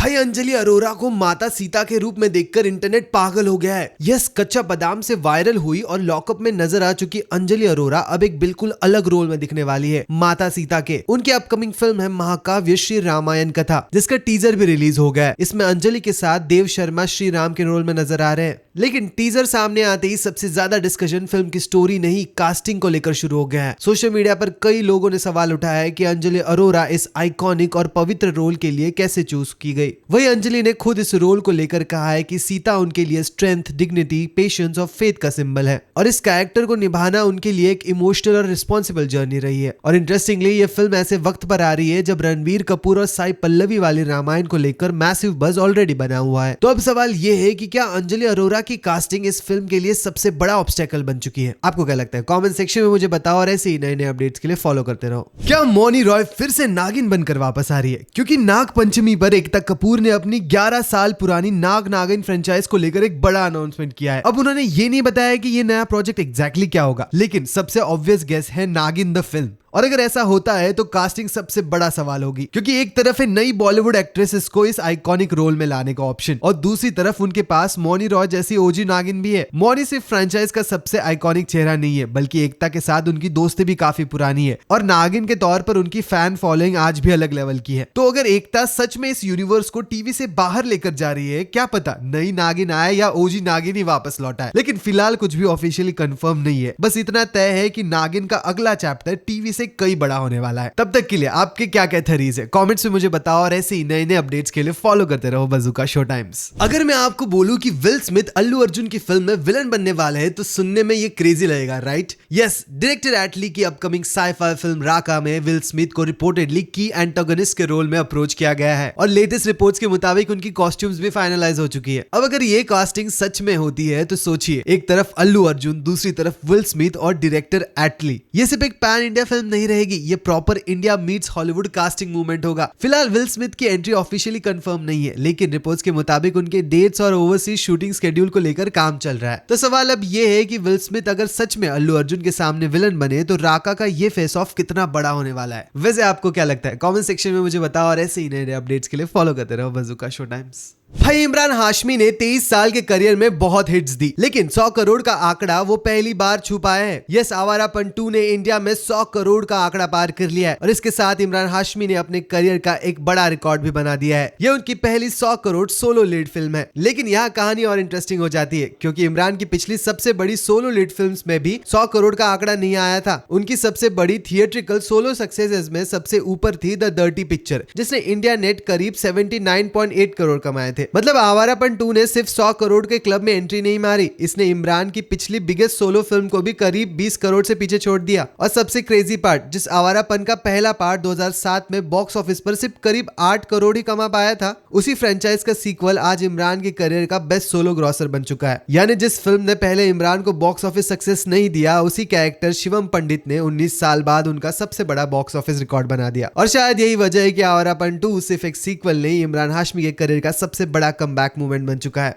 भाई अंजलि अरोरा को माता सीता के रूप में देखकर इंटरनेट पागल हो गया है। यस, कच्चा बादाम से वायरल हुई और लॉकअप में नजर आ चुकी अंजलि अरोरा अब एक बिल्कुल अलग रोल में दिखने वाली है माता सीता के। उनकी अपकमिंग फिल्म है महाकाव्य श्री रामायण कथा, जिसका टीजर भी रिलीज हो गया है। इसमें अंजलि के साथ देव शर्मा श्री राम के रोल में नजर आ रहे हैं। लेकिन टीजर सामने आते ही सबसे ज्यादा डिस्कशन फिल्म की स्टोरी नहीं, कास्टिंग को लेकर शुरू हो गया है। सोशल मीडिया पर कई लोगों ने सवाल उठाया है कि अंजलि अरोरा इस आइकॉनिक और पवित्र रोल के लिए कैसे चूज की गई। वही अंजलि ने खुद इस रोल को लेकर कहा है कि सीता उनके लिए स्ट्रेंथ, डिग्निटी, पेशेंस और फेथ का सिंबल है और इस कैरेक्टर को निभाना उनके लिए एक इमोशनल और रिस्पॉन्सिबल जर्नी रही है। और इंटरेस्टिंगली ये फिल्म ऐसे वक्त पर आ रही है जब रणबीर कपूर और साई पल्लवी वाली रामायण को लेकर मैसिव बज ऑलरेडी बना हुआ है। तो अब सवाल ये है कि क्या अंजलि अरोरा की कास्टिंग इस फिल्म के लिए सबसे बड़ा ऑब्स्टेकल बन चुकी है? आपको क्या लगता है? कमेंट सेक्शन में मुझे बताओ और ऐसे ही नए नए अपडेट्स के लिए फॉलो करते रहो। क्या मौनी रॉय फिर से नागिन बनकर वापस आ रही है? क्योंकि नाग पंचमी पर एकता कपूर ने अपनी 11 साल पुरानी नाग नागिन फ्रेंचाइज को लेकर एक बड़ा अनाउंसमेंट किया है। अब उन्होंने ये नहीं बताया कि ये नया प्रोजेक्ट एग्जैक्टली क्या होगा, लेकिन सबसे ऑब्वियस गेस है नागिन द फिल्म। और अगर ऐसा होता है तो कास्टिंग सबसे बड़ा सवाल होगी, क्योंकि एक तरफ है नई बॉलीवुड एक्ट्रेसेस को इस आइकॉनिक रोल में लाने का ऑप्शन और दूसरी तरफ उनके पास मौनी रॉय जैसी ओजी नागिन भी है। मौनी सिर्फ फ्रेंचाइज का सबसे आइकॉनिक चेहरा नहीं है, बल्कि एकता के साथ उनकी दोस्ती भी काफी पुरानी है और नागिन के तौर पर उनकी फैन फॉलोइंग आज भी अलग लेवल की है। तो अगर एकता सच में इस यूनिवर्स को टीवी से बाहर लेकर जा रही है, क्या पता नई नागिन आए या ओजी नागिन ही वापस लौटा है। लेकिन फिलहाल कुछ भी ऑफिशियली कंफर्म नहीं है, बस इतना तय है कि नागिन का अगला चैप्टर टीवी से कई बड़ा होने वाला है। तब तक के लिए आपके क्या क्या थरीज है कमेंट्स में मुझे बताओ और ऐसे ही नए नए अपडेट्स के लिए फॉलो करते रहो बज़ूका शो टाइम्स। अगर मैं आपको बोलूं कि विल स्मिथ अल्लू अर्जुन की फिल्म में विलन बनने वाले हैं तो सुनने में ये क्रेजी लगेगा, राइट? यस, डायरेक्टर एटली की अपकमिंग साइ-फाई फिल्म राका में विल स्मिथ को रिपोर्टेडली की एंटागोनिस्ट के रोल में अप्रोच किया गया है और लेटेस्ट रिपोर्ट्स के मुताबिक उनकी कॉस्ट्यूम्स भी फाइनलाइज हो चुकी है। अब अगर ये कास्टिंग सच में होती है तो सोचिए, एक तरफ अल्लू अर्जुन, दूसरी तरफ विल स्मिथ और डायरेक्टर एटली। ये सिर्फ एक पैन इंडिया फिल्म नहीं रहेगी, ये proper India meets Hollywood casting movement होगा। फिलहाल विल स्मिथ की एंट्री ऑफिशियली कंफर्म नहीं है, लेकिन रिपोर्ट्स के मुताबिक उनके डेट्स और ओवरसीज शूटिंग शेड्यूल को लेकर काम चल रहा है। तो सवाल अब ये है कि विल स्मिथ अगर सच में अल्लू अर्जुन के सामने विलन बने तो राका का ये फेस ऑफ कितना बड़ा होने वाला है। वैसे आपको क्या लगता है? कमेंट सेक्शन में मुझे बताओ और ऐसे ही नए नए अपडेट्स के लिए फॉलो करते रहो बज़ूका शो टाइम्स। भाई इमरान हाशमी ने 23 साल के करियर में बहुत हिट्स दी, लेकिन 100 करोड़ का आंकड़ा वो पहली बार छू पाए हैं। यस, आवारापन 2 ने इंडिया में 100 करोड़ का आंकड़ा पार कर लिया है और इसके साथ इमरान हाशमी ने अपने करियर का एक बड़ा रिकॉर्ड भी बना दिया है। यह उनकी पहली 100 करोड़ सोलो लीड फिल्म है। लेकिन यहाँ कहानी और इंटरेस्टिंग हो जाती है, क्योंकि इमरान की पिछली सबसे बड़ी सोलो लीड फिल्म में भी 100 करोड़ का आंकड़ा नहीं आया था। उनकी सबसे बड़ी थिएट्रिकल सोलो सक्सेसेस में सबसे ऊपर थी द डर्टी पिक्चर, जिसने इंडिया नेट करीब 79.8 करोड़ कमाए थे। मतलब आवारापन 2 ने सिर्फ 100 करोड़ के क्लब में एंट्री नहीं मारी, इसने इमरान की पिछली बिगेस्ट सोलो फिल्म को भी करीब 20 करोड़ से पीछे छोड़ दिया। और सबसे क्रेजी पार्ट, जिस आवारापन का पहला पार्ट 2007 में बॉक्स ऑफिस पर सिर्फ करीब 8 करोड़ ही कमा पाया था, उसी फ्रेंचाइज का सीक्वल आज इमरान के करियर का बेस्ट सोलो ग्रॉसर बन चुका है। यानी जिस फिल्म ने पहले इमरान को बॉक्स ऑफिस सक्सेस नहीं दिया, उसी कैरेक्टर शिवम पंडित ने 19 साल बाद उनका सबसे बड़ा बॉक्स ऑफिस रिकॉर्ड बना दिया। और शायद यही वजह है कि आवारापन 2 सिर्फ एक सीक्वल नहीं, इमरान हाशमी के करियर का सबसे बड़ा कमबैक मूवमेंट बन चुका है।